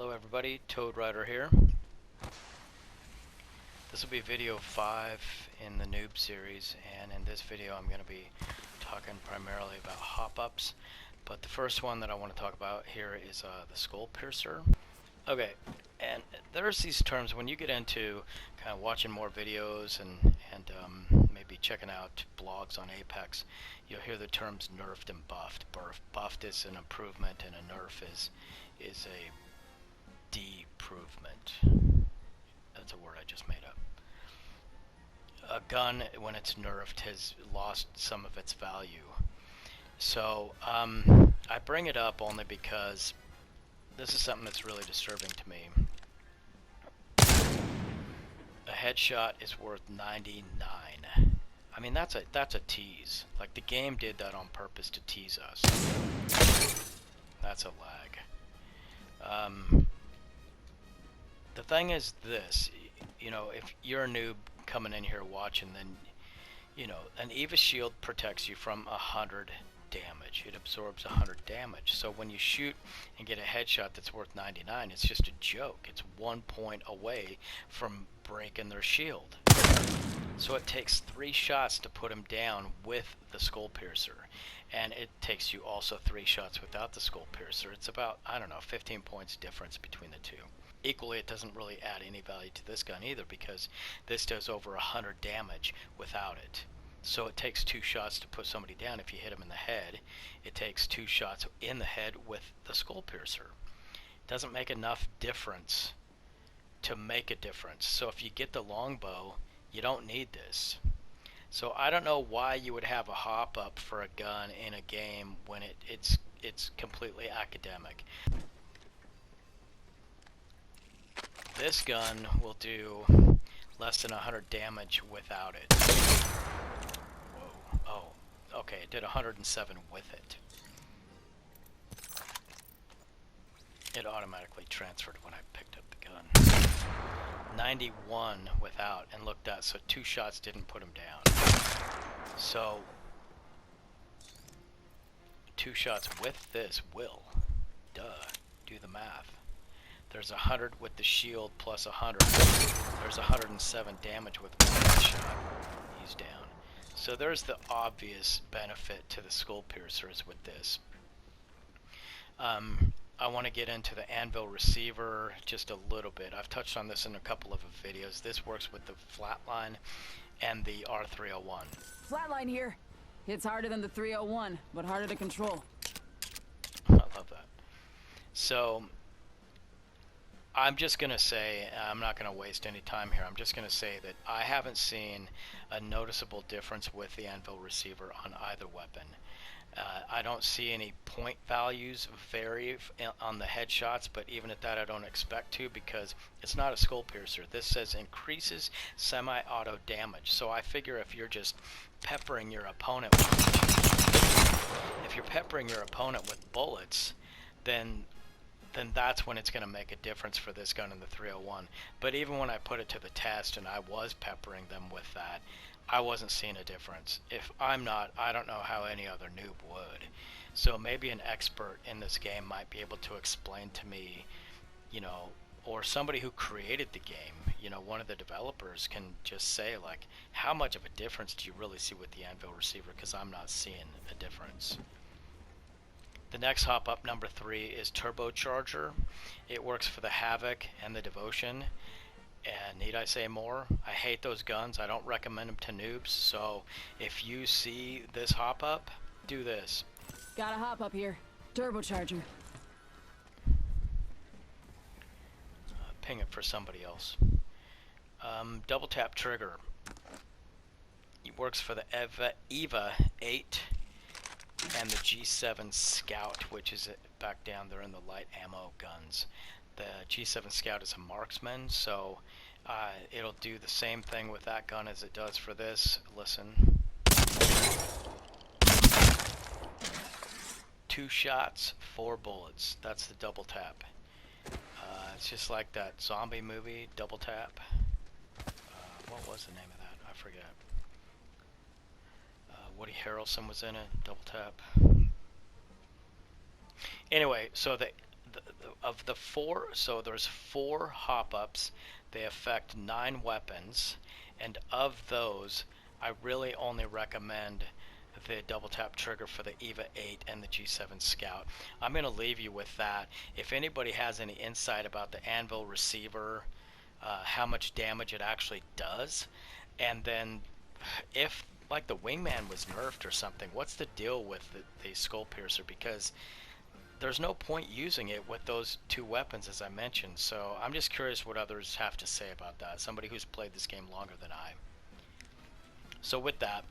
Hello everybody, Toad Rider here. This will be video 5 in the Noob series, and in this video I'm going to be talking primarily about hop-ups. But the first one that I want to talk about here is the Skullpiercer. Okay, and there's these terms when you get into kind of watching more videos and maybe checking out blogs on Apex, you'll hear the terms nerfed and buffed. Buffed is an improvement and a nerf is a deprovement. That's a word I just made up. A gun, when it's nerfed, has lost some of its value. So I bring it up only because this is something that's really disturbing to me. A headshot is worth 99. I mean, that's a tease. Like, the game did that on purpose to tease us. That's a lag. The thing is this, you know, if you're a noob coming in here watching, then, you know, an EVA shield protects you from 100 damage. It absorbs 100 damage. So when you shoot and get a headshot that's worth 99, it's just a joke. It's 1 point away from breaking their shield. So it takes 3 shots to put him down with the Skullpiercer. And it takes you also 3 shots without the Skullpiercer. It's about, I don't know, 15 points difference between the two. Equally, it doesn't really add any value to this gun either, because this does over 100 damage without it. So it takes 2 shots to put somebody down if you hit him in the head. It takes 2 shots in the head with the Skullpiercer. It doesn't make enough difference to make a difference. So if you get the longbow, you don't need this. So I don't know why you would have a hop up for a gun in a game when it's completely academic. This gun will do less than 100 damage without it. Whoa. Oh, okay, it did 107 with it. It automatically transferred when I picked up the gun. 91 without, and look that, so 2 shots didn't put him down. So 2 shots with this will, do the math. There's 100 with the shield plus 100. There's 107 damage with one shot. He's down. So there's the obvious benefit to the Skullpiercers with this. I want to get into the Anvil receiver just a little bit. I've touched on this in a couple of videos. This works with the flatline and the R301. Flatline here. Hits harder than the 301, but harder to control. I love that. So I'm just going to say, I'm not going to waste any time here, I'm just going to say that I haven't seen a noticeable difference with the Anvil receiver on either weapon. I don't see any point values vary on the headshots, but even at that I don't expect to, because it's not a Skullpiercer. This says increases semi-auto damage. So I figure if you're just peppering your opponent with bullets, then that's when it's going to make a difference for this gun in the 301. But even when I put it to the test and I was peppering them with that, I wasn't seeing a difference. If I'm not, I don't know how any other noob would. So maybe an expert in this game might be able to explain to me, you know, or somebody who created the game, you know, one of the developers can just say, like, how much of a difference do you really see with the Anvil receiver, because I'm not seeing a difference. The next hop up, number 3, is Turbocharger. It works for the Havoc and the Devotion. And need I say more? I hate those guns. I don't recommend them to noobs. So if you see this hop up, do this. Got a hop up here. Turbocharger. Ping it for somebody else. Double tap trigger. It works for the EVA 8 and the G7 Scout, which is back down there in the light ammo guns. The G7 Scout is a marksman, so it'll do the same thing with that gun as it does for this. Listen. 2 shots, 4 bullets. That's the double tap. It's just like that zombie movie, Double Tap. What was the name of that? I forget. Woody Harrelson was in it, Double Tap. Anyway, so of the four, so there's 4 hop-ups. They affect 9 weapons, and of those, I really only recommend the double tap trigger for the EVA 8 and the G7 Scout. I'm going to leave you with that. If anybody has any insight about the Anvil receiver, how much damage it actually does, and then if like the wingman was nerfed or something, what's the deal with the Skullpiercer? Because there's no point using it with those 2 weapons, as I mentioned. So I'm just curious what others have to say about that. Somebody who's played this game longer than I. So with that,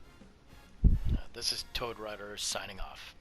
this is Toad Rider signing off.